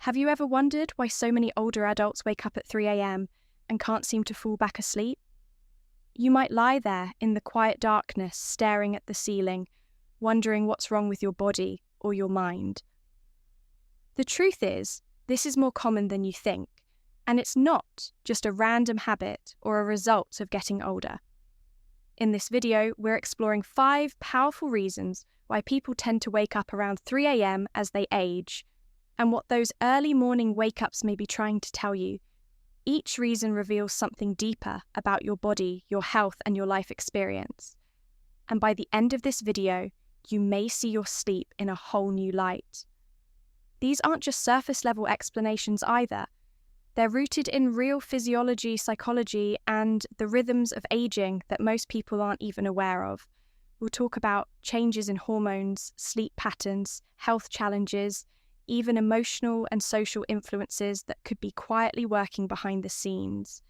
Have you ever wondered why so many older adults wake up at 3 a.m. and can't seem to fall back asleep? You might lie there in the quiet darkness, staring at the ceiling, wondering what's wrong with your body or your mind. The truth is, this is more common than you think, and it's not just a random habit or a result of getting older. In this video, we're exploring 5 powerful reasons why people tend to wake up around 3 a.m. as they age, and what those early morning wake-ups may be trying to tell you. Each reason reveals something deeper about your body, your health, and your life experience. And by the end of this video, you may see your sleep in a whole new light. These aren't just surface-level explanations either. They're rooted in real physiology, psychology, and the rhythms of aging that most people aren't even aware of. We'll talk about changes in hormones, sleep patterns, health challenges, even emotional and social influences that could be quietly working behind the scenes.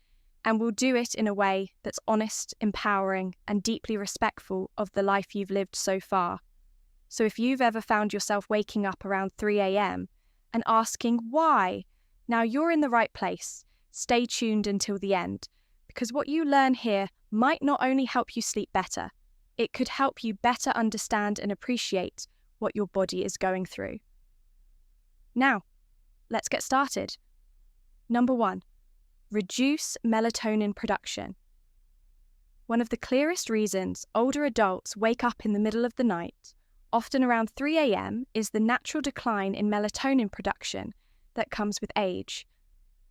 And we'll do it in a way that's honest, empowering, and deeply respectful of the life you've lived so far. So if you've ever found yourself waking up around 3 a.m. and asking why, now you're in the right place. Stay tuned until the end, because what you learn here might not only help you sleep better, it could help you better understand and appreciate what your body is going through. Now, let's get started. Number 1, reduce melatonin production. One of the clearest reasons older adults wake up in the middle of the night, often around 3 a.m., is the natural decline in melatonin production that comes with age.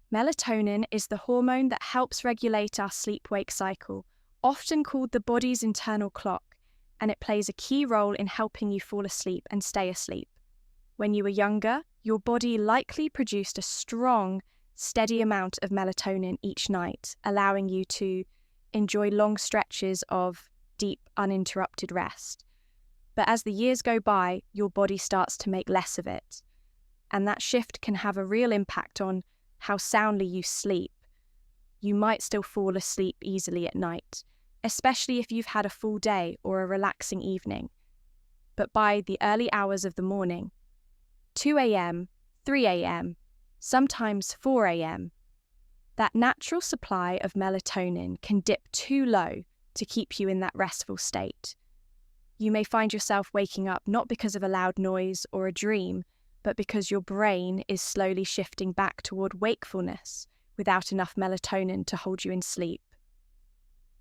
Melatonin is the hormone that helps regulate our sleep-wake cycle, often called the body's internal clock, and it plays a key role in helping you fall asleep and stay asleep. When you were younger, your body likely produced a strong, steady amount of melatonin each night, allowing you to enjoy long stretches of deep, uninterrupted rest. But as the years go by, your body starts to make less of it. And that shift can have a real impact on how soundly you sleep. You might still fall asleep easily at night, especially if you've had a full day or a relaxing evening. But by the early hours of the morning, 2 a.m., 3 a.m., sometimes 4 a.m., that natural supply of melatonin can dip too low to keep you in that restful state. You may find yourself waking up not because of a loud noise or a dream, but because your brain is slowly shifting back toward wakefulness without enough melatonin to hold you in sleep.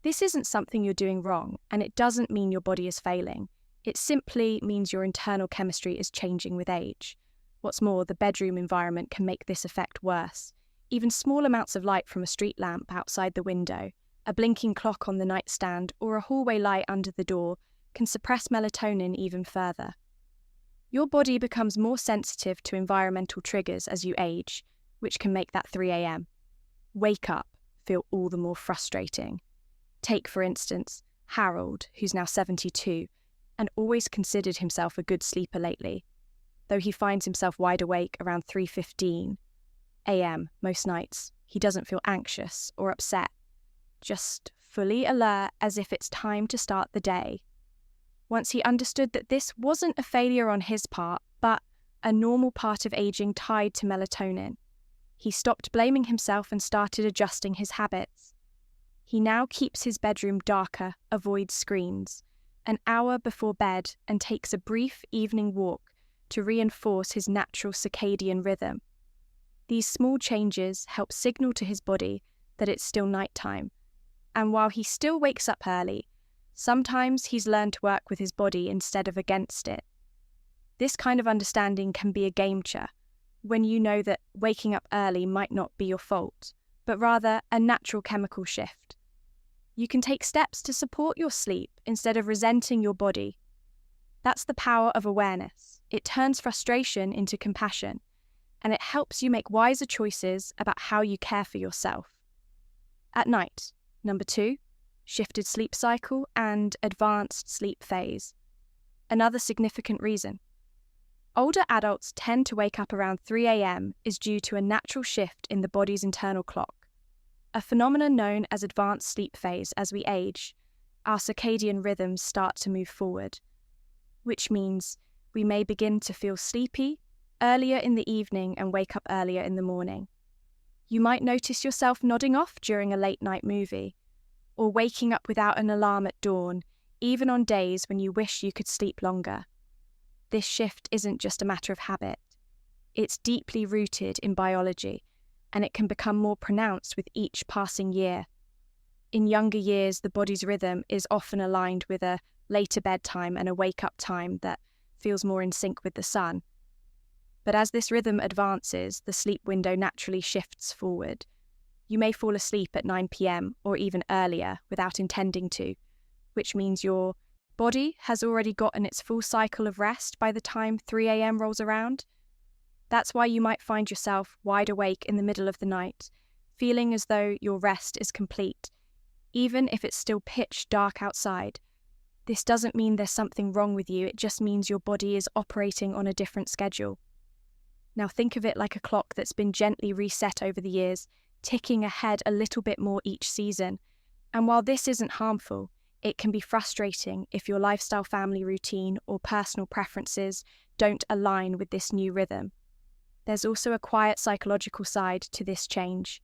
This isn't something you're doing wrong, and it doesn't mean your body is failing. It simply means your internal chemistry is changing with age. What's more, the bedroom environment can make this effect worse. Even small amounts of light from a street lamp outside the window, a blinking clock on the nightstand, or a hallway light under the door can suppress melatonin even further. Your body becomes more sensitive to environmental triggers as you age, which can make that 3 a.m. wake up feel all the more frustrating. Take, for instance, Harold, who's now 72, and always considered himself a good sleeper lately, though he finds himself wide awake around 3:15 a.m. most nights. He doesn't feel anxious or upset, just fully alert as if it's time to start the day. Once he understood that this wasn't a failure on his part, but a normal part of aging tied to melatonin, he stopped blaming himself and started adjusting his habits. He now keeps his bedroom darker, avoids screens, an hour before bed, and takes a brief evening walk to reinforce his natural circadian rhythm. These small changes help signal to his body that it's still nighttime, and while he still wakes up early, sometimes he's learned to work with his body instead of against it. This kind of understanding can be a game changer when you know that waking up early might not be your fault, but rather a natural chemical shift. You can take steps to support your sleep instead of resenting your body. That's the power of awareness. It turns frustration into compassion, and it helps you make wiser choices about how you care for yourself. At night, number 2, shifted sleep cycle and advanced sleep phase. Another significant reason. Older adults tend to wake up around 3 a.m. is due to a natural shift in the body's internal clock, a phenomenon known as advanced sleep phase. As we age, our circadian rhythms start to move forward, which means we may begin to feel sleepy, earlier in the evening and wake up earlier in the morning. You might notice yourself nodding off during a late-night movie, or waking up without an alarm at dawn, even on days when you wish you could sleep longer. This shift isn't just a matter of habit. It's deeply rooted in biology, and it can become more pronounced with each passing year. In younger years, the body's rhythm is often aligned with a later bedtime and a wake-up time that feels more in sync with the sun. But as this rhythm advances, the sleep window naturally shifts forward. You may fall asleep at 9 p.m. or even earlier without intending to, which means your body has already gotten its full cycle of rest by the time 3 a.m. rolls around. That's why you might find yourself wide awake in the middle of the night, feeling as though your rest is complete, even if it's still pitch dark outside. This doesn't mean there's something wrong with you, it just means your body is operating on a different schedule. Now think of it like a clock that's been gently reset over the years, ticking ahead a little bit more each season. And while this isn't harmful, it can be frustrating if your lifestyle, family routine, or personal preferences don't align with this new rhythm. There's also a quiet psychological side to this change.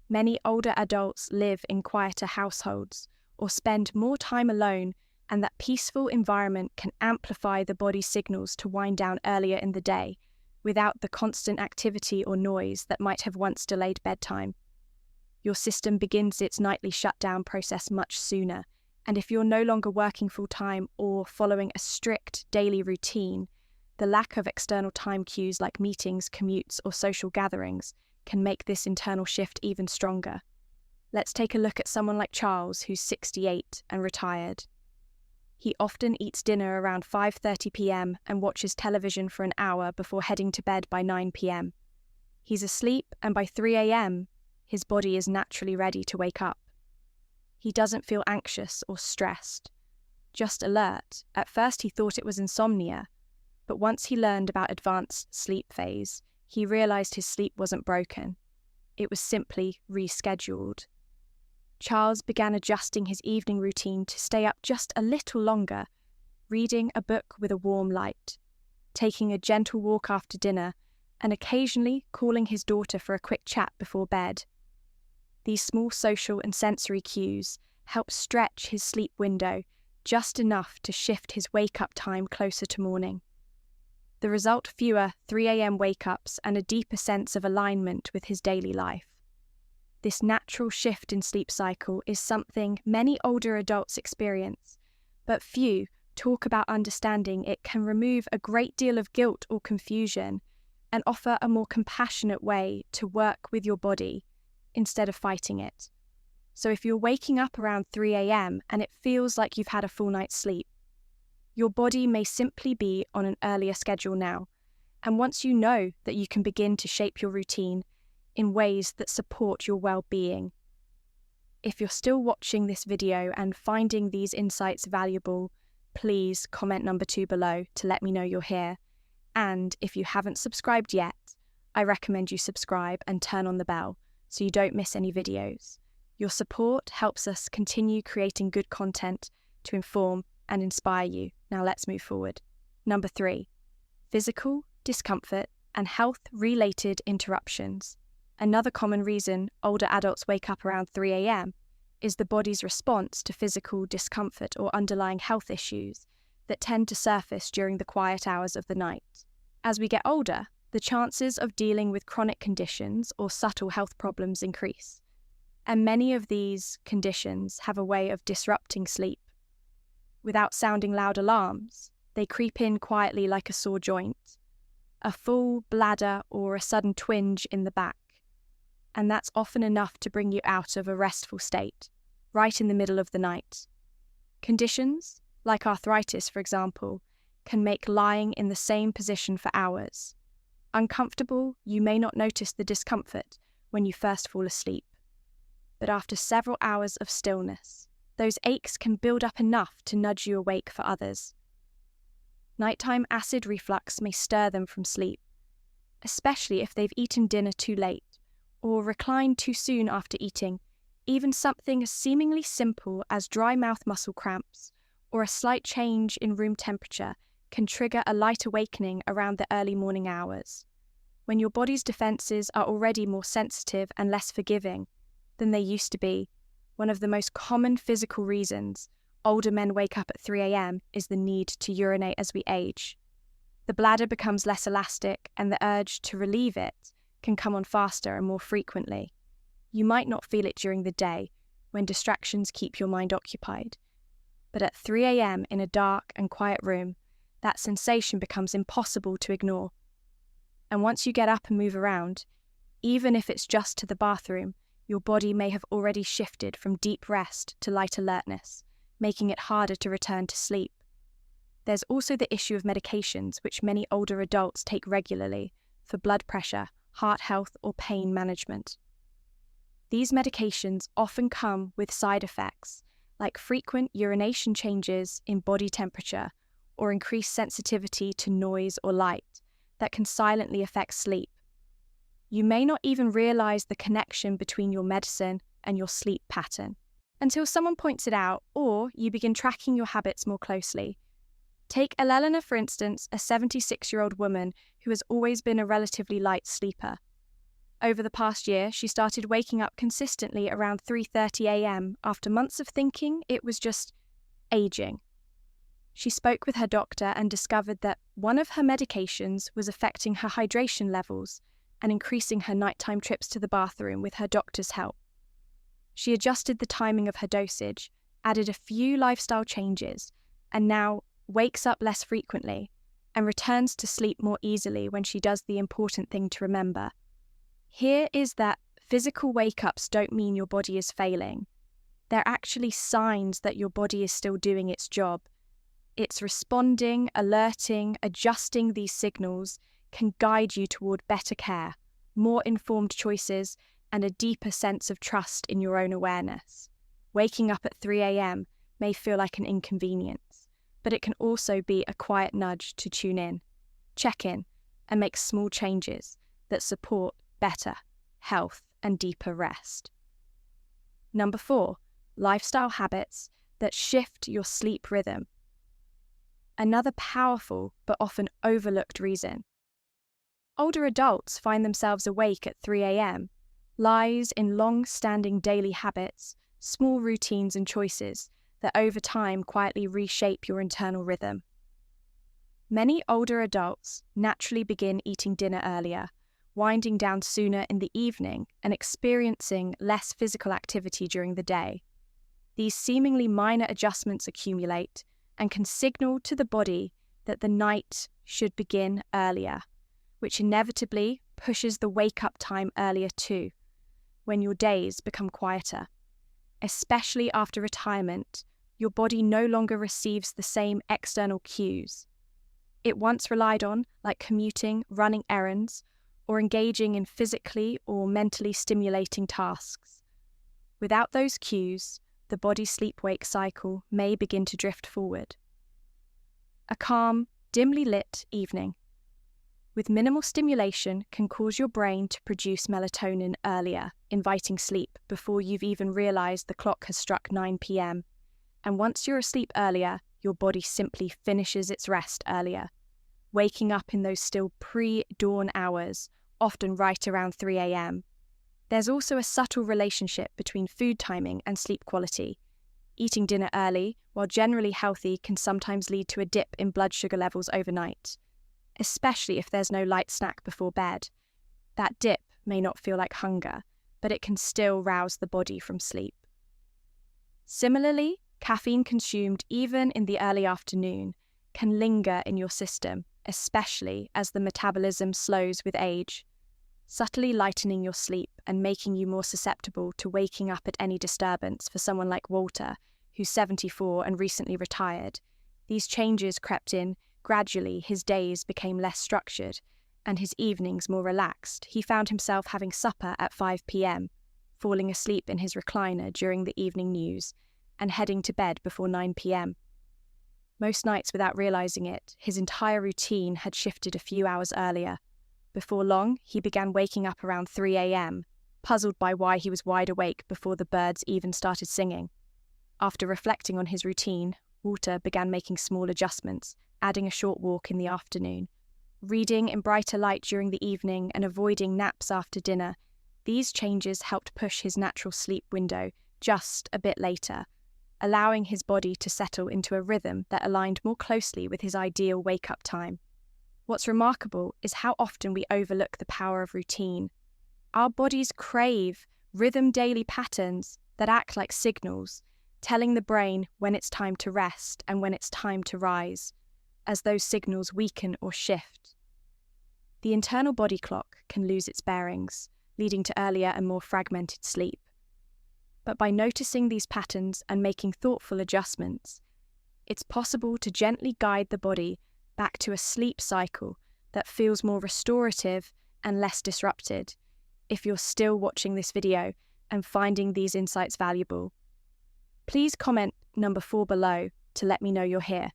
Many older adults live in quieter households or spend more time alone, and that peaceful environment can amplify the body's signals to wind down earlier in the day, without the constant activity or noise that might have once delayed bedtime. Your system begins its nightly shutdown process much sooner, and if you're no longer working full-time or following a strict daily routine, the lack of external time cues like meetings, commutes, or social gatherings can make this internal shift even stronger. Let's take a look at someone like Charles, who's 68 and retired. He often eats dinner around 5:30 p.m. and watches television for an hour before heading to bed by 9 p.m. He's asleep, and by 3 a.m., his body is naturally ready to wake up. He doesn't feel anxious or stressed, just alert. At first he thought it was insomnia, but once he learned about advanced sleep phase, he realized his sleep wasn't broken. It was simply rescheduled. Charles began adjusting his evening routine to stay up just a little longer, reading a book with a warm light, taking a gentle walk after dinner, and occasionally calling his daughter for a quick chat before bed. These small social and sensory cues help stretch his sleep window just enough to shift his wake-up time closer to morning. The result: fewer 3 a.m. wake-ups and a deeper sense of alignment with his daily life. This natural shift in sleep cycle is something many older adults experience, but few talk about understanding it can remove a great deal of guilt or confusion and offer a more compassionate way to work with your body instead of fighting it. So if you're waking up around 3 a.m. and it feels like you've had a full night's sleep, your body may simply be on an earlier schedule now, and once you know that, you can begin to shape your routine in ways that support your well-being. If you're still watching this video and finding these insights valuable, please comment number 2 below to let me know you're here. And if you haven't subscribed yet, I recommend you subscribe and turn on the bell so you don't miss any videos. Your support helps us continue creating good content to inform and inspire you. Now let's move forward. Number 3, physical discomfort and health-related interruptions. Another common reason older adults wake up around 3 a.m. is the body's response to physical discomfort or underlying health issues that tend to surface during the quiet hours of the night. As we get older, the chances of dealing with chronic conditions or subtle health problems increase, and many of these conditions have a way of disrupting sleep. Without sounding loud alarms, they creep in quietly like a sore joint, a full bladder, or a sudden twinge in the back. And that's often enough to bring you out of a restful state, right in the middle of the night. Conditions, like arthritis for example, can make lying in the same position for hours uncomfortable. You may not notice the discomfort when you first fall asleep, but after several hours of stillness, those aches can build up enough to nudge you awake for others. Nighttime acid reflux may stir them from sleep, especially if they've eaten dinner too late or reclined too soon after eating. Even something as seemingly simple as dry mouth muscle cramps or a slight change in room temperature can trigger a light awakening around the early morning hours, when your body's defenses are already more sensitive and less forgiving than they used to be. One of the most common physical reasons older men wake up at 3 a.m. is the need to urinate as we age. The bladder becomes less elastic, and the urge to relieve it can come on faster and more frequently. You might not feel it during the day, when distractions keep your mind occupied. But at 3 a.m. in a dark and quiet room, that sensation becomes impossible to ignore. And once you get up and move around, even if it's just to the bathroom, your body may have already shifted from deep rest to light alertness, making it harder to return to sleep. There's also the issue of medications, which many older adults take regularly for blood pressure, heart health, or pain management. These medications often come with side effects, like frequent urination changes in body temperature or increased sensitivity to noise or light that can silently affect sleep. You may not even realize the connection between your medicine and your sleep pattern until someone points it out or you begin tracking your habits more closely. Take Elena, for instance, a 76-year-old woman who has always been a relatively light sleeper. Over the past year, she started waking up consistently around 3:30 a.m. after months of thinking it was just aging. She spoke with her doctor and discovered that one of her medications was affecting her hydration levels and increasing her nighttime trips to the bathroom with her doctor's help. She adjusted the timing of her dosage, added a few lifestyle changes, and now wakes up less frequently and returns to sleep more easily when she does the important thing to remember. Here is that physical wake-ups don't mean your body is failing. They're actually signs that your body is still doing its job. It's responding, alerting, adjusting. These signals can guide you toward better care, more informed choices, and a deeper sense of trust in your own awareness. Waking up at 3 a.m. may feel like an inconvenience, but it can also be a quiet nudge to tune in, check in, and make small changes that support better health and deeper rest. Number 4, lifestyle habits that shift your sleep rhythm. Another powerful but often overlooked reason older adults find themselves awake at 3 a.m. lies in long-standing daily habits, small routines and choices that over time quietly reshape your internal rhythm. Many older adults naturally begin eating dinner earlier, winding down sooner in the evening, and experiencing less physical activity during the day. These seemingly minor adjustments accumulate and can signal to the body that the night should begin earlier, which inevitably pushes the wake-up time earlier too, when your days become quieter. Especially after retirement, your body no longer receives the same external cues it once relied on, like commuting, running errands, or engaging in physically or mentally stimulating tasks. Without those cues, the body's sleep-wake cycle may begin to drift forward. A calm, dimly lit evening with minimal stimulation can cause your brain to produce melatonin earlier, inviting sleep before you've even realized the clock has struck 9 p.m. And once you're asleep earlier, your body simply finishes its rest earlier, waking up in those still pre-dawn hours, often right around 3 a.m. There's also a subtle relationship between food timing and sleep quality. Eating dinner early, while generally healthy, can sometimes lead to a dip in blood sugar levels overnight, especially if there's no light snack before bed. That dip may not feel like hunger, but it can still rouse the body from sleep. Similarly, caffeine consumed even in the early afternoon can linger in your system, especially as the metabolism slows with age, subtly lightening your sleep and making you more susceptible to waking up at any disturbance. For someone like Walter, who's 74 and recently retired, these changes crept in gradually. His days became less structured and his evenings more relaxed. He found himself having supper at 5 p.m, falling asleep in his recliner during the evening news, and heading to bed before 9 p.m. Most nights, without realizing it, his entire routine had shifted a few hours earlier. Before long, he began waking up around 3 a.m, puzzled by why he was wide awake before the birds even started singing. After reflecting on his routine, Walter began making small adjustments adding a short walk in the afternoon. Reading in brighter light during the evening and avoiding naps after dinner, these changes helped push his natural sleep window just a bit later, allowing his body to settle into a rhythm that aligned more closely with his ideal wake-up time. What's remarkable is how often we overlook the power of routine. Our bodies crave rhythm daily patterns that act like signals, telling the brain when it's time to rest and when it's time to rise, as those signals weaken or shift. The internal body clock can lose its bearings, leading to earlier and more fragmented sleep. But by noticing these patterns and making thoughtful adjustments, it's possible to gently guide the body back to a sleep cycle that feels more restorative and less disrupted. If you're still watching this video and finding these insights valuable, please comment number 4 below to let me know you're here.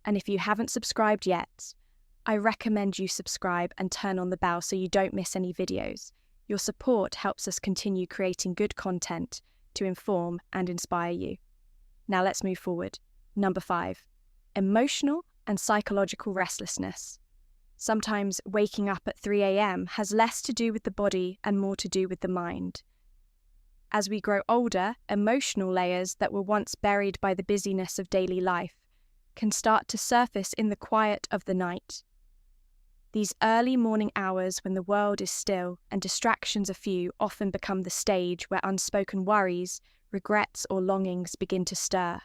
And if you haven't subscribed yet, I recommend you subscribe and turn on the bell so you don't miss any videos. Your support helps us continue creating good content to inform and inspire you. Now let's move forward. Number 5, emotional and psychological restlessness. Sometimes waking up at 3 a.m. has less to do with the body and more to do with the mind. As we grow older, emotional layers that were once buried by the busyness of daily life can start to surface in the quiet of the night. These early morning hours when the world is still and distractions are few often become the stage where unspoken worries, regrets, or longings begin to stir.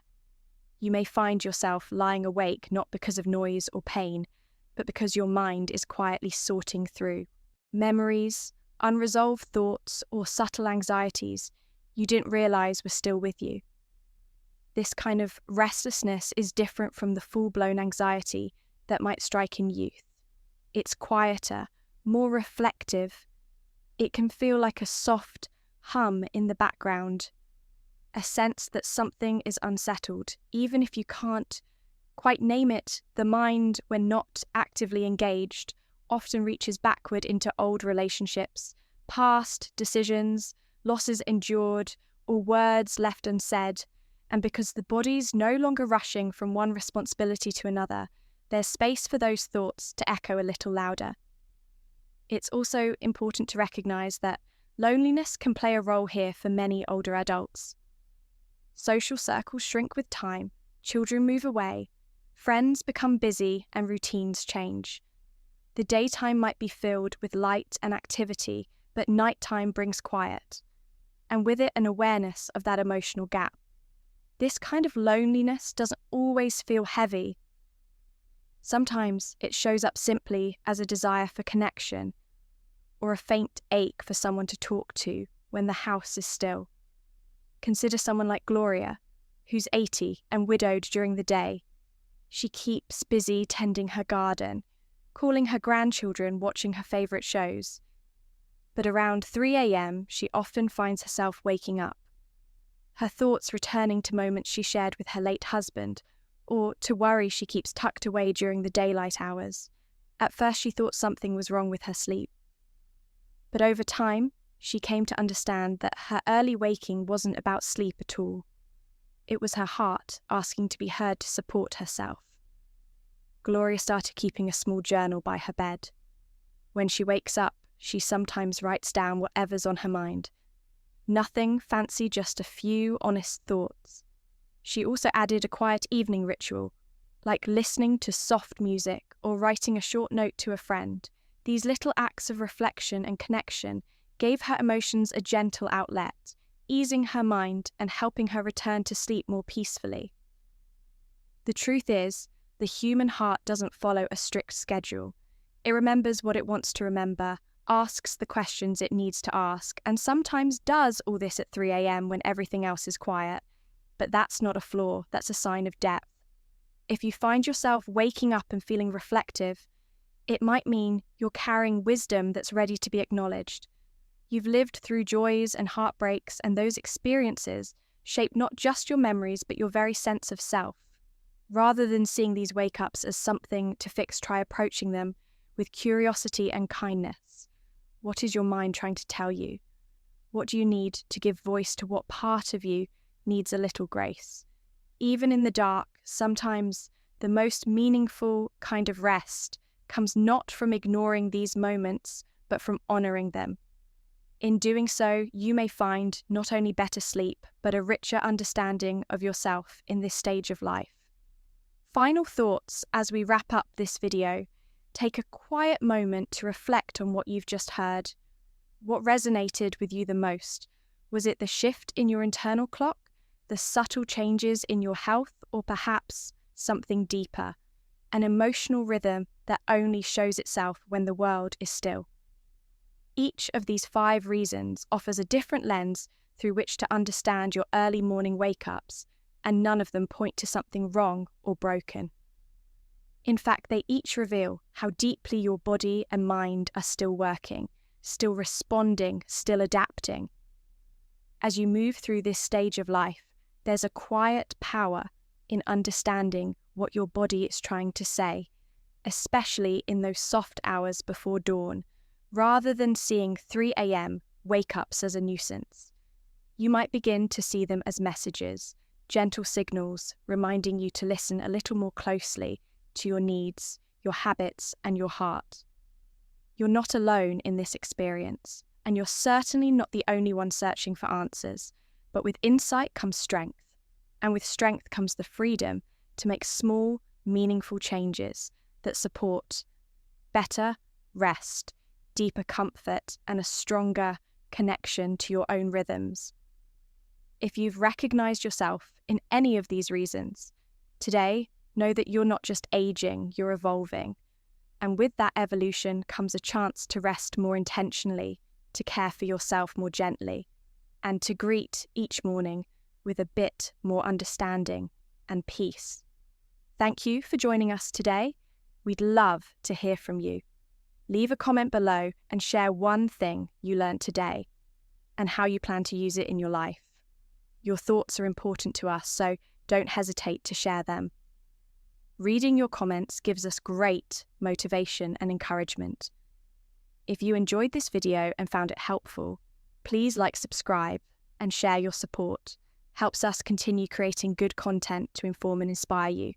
You may find yourself lying awake not because of noise or pain, but because your mind is quietly sorting through memories, unresolved thoughts, or subtle anxieties you didn't realize were still with you. This kind of restlessness is different from the full-blown anxiety that might strike in youth. It's quieter, more reflective. It can feel like a soft hum in the background, a sense that something is unsettled, even if you can't quite name it. The mind, when not actively engaged, often reaches backward into old relationships, past decisions, losses endured, or words left unsaid. And because the body's no longer rushing from one responsibility to another, there's space for those thoughts to echo a little louder. It's also important to recognize that loneliness can play a role here for many older adults. Social circles shrink with time, children move away, friends become busy, and routines change. The daytime might be filled with light and activity, but nighttime brings quiet, and with it an awareness of that emotional gap. This kind of loneliness doesn't always feel heavy. Sometimes it shows up simply as a desire for connection, or a faint ache for someone to talk to when the house is still. Consider someone like Gloria, who's 80 and widowed during the day. She keeps busy tending her garden, calling her grandchildren, watching her favourite shows. But around 3 a.m, she often finds herself waking up, her thoughts returning to moments she shared with her late husband, or to worry she keeps tucked away during the daylight hours. At first she thought something was wrong with her sleep. But over time, she came to understand that her early waking wasn't about sleep at all. It was her heart asking to be heard to support herself. Gloria started keeping a small journal by her bed. When she wakes up, she sometimes writes down whatever's on her mind. Nothing fancy, just a few honest thoughts. She also added a quiet evening ritual, like listening to soft music or writing a short note to a friend. These little acts of reflection and connection gave her emotions a gentle outlet, easing her mind and helping her return to sleep more peacefully. The truth is, the human heart doesn't follow a strict schedule. It remembers what it wants to remember, asks the questions it needs to ask, and sometimes does all this at 3 a.m. when everything else is quiet. But that's not a flaw, that's a sign of depth. If you find yourself waking up and feeling reflective, it might mean you're carrying wisdom that's ready to be acknowledged. You've lived through joys and heartbreaks, and those experiences shape not just your memories but your very sense of self. Rather than seeing these wake-ups as something to fix, try approaching them with curiosity and kindness. What is your mind trying to tell you? What do you need to give voice to what part of you needs a little grace? Even in the dark, sometimes The most meaningful kind of rest comes not from ignoring these moments, but from honoring them. In doing so, you may find not only better sleep, but a richer understanding of yourself in this stage of life. Final thoughts as we wrap up this video. Take a quiet moment to reflect on what you've just heard. What resonated with you the most? Was it the shift in your internal clock, the subtle changes in your health, or perhaps something deeper, an emotional rhythm that only shows itself when the world is still? Each of these 5 reasons offers a different lens through which to understand your early morning wake-ups, and none of them point to something wrong or broken. In fact, they each reveal how deeply your body and mind are still working, still responding, still adapting. As you move through this stage of life, there's a quiet power in understanding what your body is trying to say, especially in those soft hours before dawn, rather than seeing 3 a.m. wake-ups as a nuisance. You might begin to see them as messages, gentle signals reminding you to listen a little more closely to your needs, your habits, and your heart. You're not alone in this experience, and you're certainly not the only one searching for answers, but with insight comes strength, and with strength comes the freedom to make small, meaningful changes that support better rest, deeper comfort, and a stronger connection to your own rhythms. If you've recognized yourself in any of these reasons, today, know that you're not just aging, you're evolving. And with that evolution comes a chance to rest more intentionally, to care for yourself more gently, and to greet each morning with a bit more understanding and peace. Thank you for joining us today. We'd love to hear from you. Leave a comment below and share one thing you learned today and how you plan to use it in your life. Your thoughts are important to us, so don't hesitate to share them. Reading your comments gives us great motivation and encouragement. If you enjoyed this video and found it helpful, please subscribe, and share your support. Helps us continue creating good content to inform and inspire you.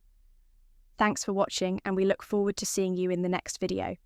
Thanks for watching, and we look forward to seeing you in the next video.